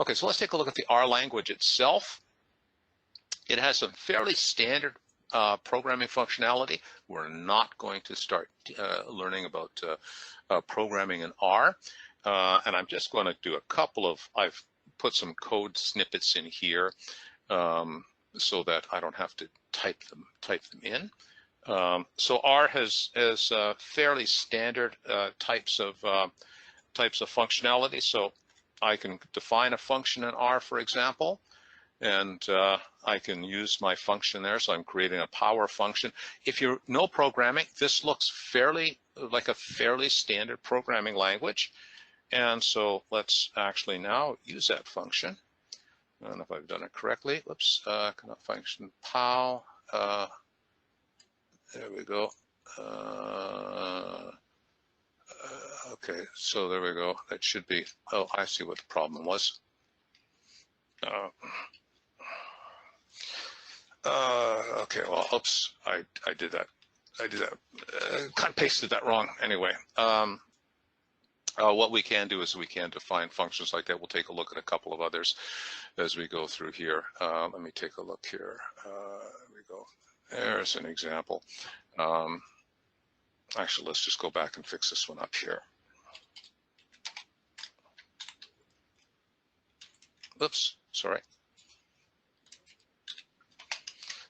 Okay, so let's take a look at the R language itself. It has some fairly standard programming functionality. We're not going to start learning about programming in R. And I'm just going to do a couple of, I've put some code snippets in here so that I don't have to type them in. So R has fairly standard types of functionality. So I can define a function in R, for example, and I can use my function there. So I'm creating a power function. If you know programming, this looks fairly like a fairly standard programming language. And so let's actually now use that function. I don't know if I've done it correctly. Whoops, cannot function pow. There we go. Okay, so there we go. That should be, oh, I see what the problem was. Okay, well, oops, I did that. Kind of pasted that wrong anyway. What we can do is we can define functions like that. We'll take a look at a couple of others as we go through here. Let me take a look here. There we go. There's an example. Actually, let's just go back and fix this one up here. Oops, sorry.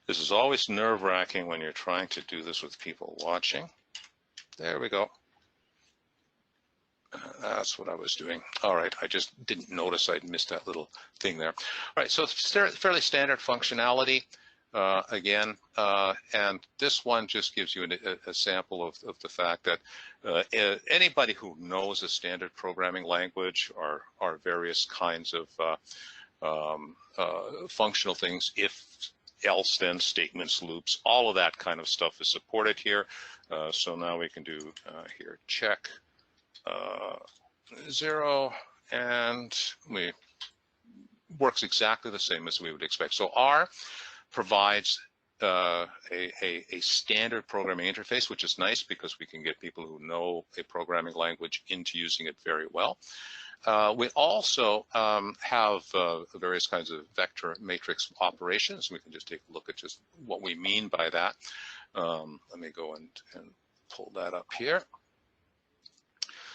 This is always nerve-wracking when you're trying to do this with people watching. There we go. That's what I was doing. All right, I just didn't notice I'd missed that little thing there. All right, so it's fairly standard functionality again, and this one just gives you a sample of the fact that anybody who knows a standard programming language or various kinds of functional things, if, else, then, statements, loops, all of that kind of stuff is supported here. So now we can do here check 0, and works exactly the same as we would expect. So R provides a standard programming interface, which is nice because we can get people who know a programming language into using it very well. We also have various kinds of vector matrix operations. We can just take a look at just what we mean by that. Let me go and pull that up here.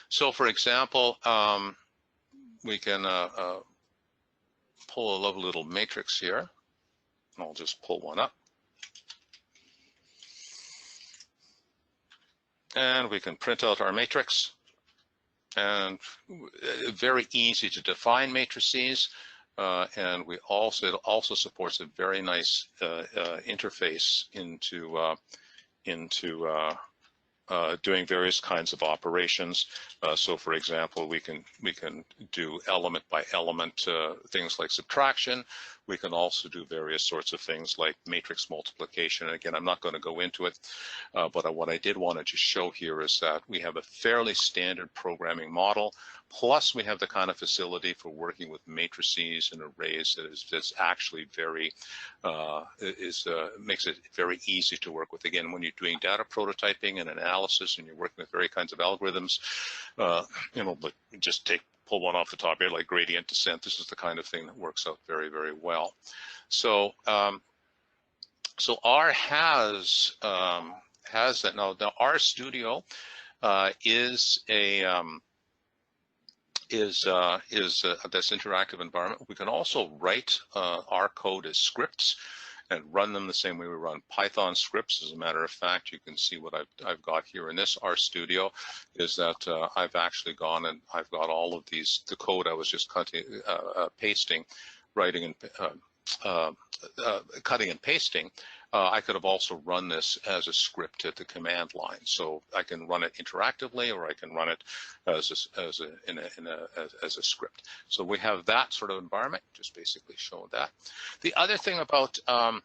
So, for example, we can pull a lovely little matrix here. I'll just pull one up. And we can print out our matrix. And very easy to define matrices. And it also supports a very nice interface into doing various kinds of operations. So, for example, we can do element by element things like subtraction. We can also do various sorts of things like matrix multiplication. And again, I'm not going to go into it, but what I did want to just show here is that we have a fairly standard programming model. Plus, we have the kind of facility for working with matrices and arrays that's actually very makes it very easy to work with. Again, when you're doing data prototyping and analysis, and you're working with various kinds of algorithms, you know, but just pull one off the top here, like gradient descent. This is the kind of thing that works out very, very well. So, so R has that now. The RStudio is this interactive environment. We can also write our code as scripts and run them the same way we run Python scripts. As a matter of fact, you can see what I've got here in this RStudio is that I've actually gone and I've got all of these, the code I was just pasting, writing and cutting and pasting. I could have also run this as a script at the command line. So I can run it interactively, or I can run it as a script. So we have that sort of environment, just basically showing that. The other thing about R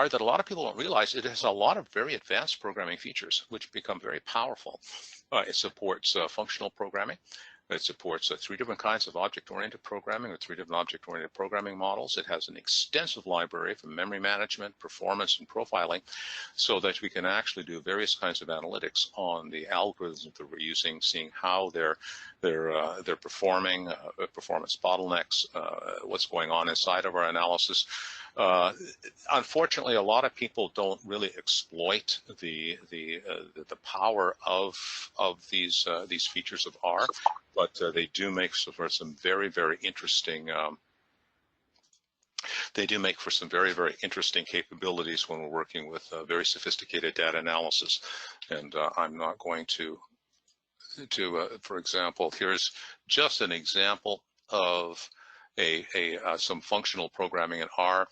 that a lot of people don't realize, it has a lot of very advanced programming features, which become very powerful. It supports functional programming. It supports 3 different kinds of object-oriented programming, or 3 different object-oriented programming models. It has an extensive library for memory management, performance, and profiling, so that we can actually do various kinds of analytics on the algorithms that we're using, seeing how they're performing, performance bottlenecks, what's going on inside of our analysis. Unfortunately, a lot of people don't really exploit the power of these features of R, but they do make for some very interesting. They do make for some very interesting capabilities when we're working with very sophisticated data analysis. And I'm not going to for example, here's just an example of some functional programming in R,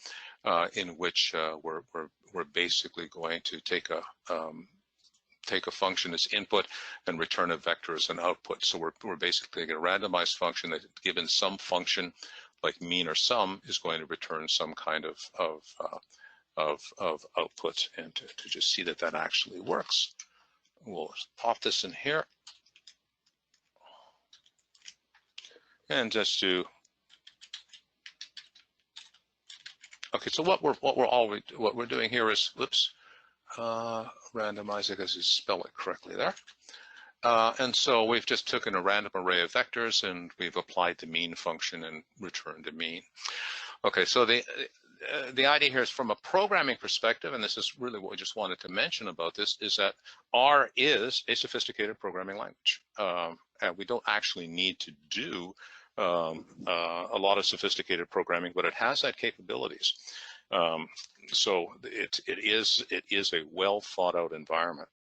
in which we're basically going to take a function as input and return a vector as an output. So we're basically taking a randomized function that, given some function like mean or sum, is going to return some kind of output. And to just see that actually works, we'll pop this in here. And just to, okay, so what we're doing here is, whoops, randomize it as you spell it correctly there. And so we've just taken a random array of vectors and we've applied the mean function and returned a mean. Okay, so the idea here is, from a programming perspective, and this is really what we just wanted to mention about this, is that R is a sophisticated programming language. And we don't actually need to do a lot of sophisticated programming, but it has that capabilities. So it is a well thought out environment.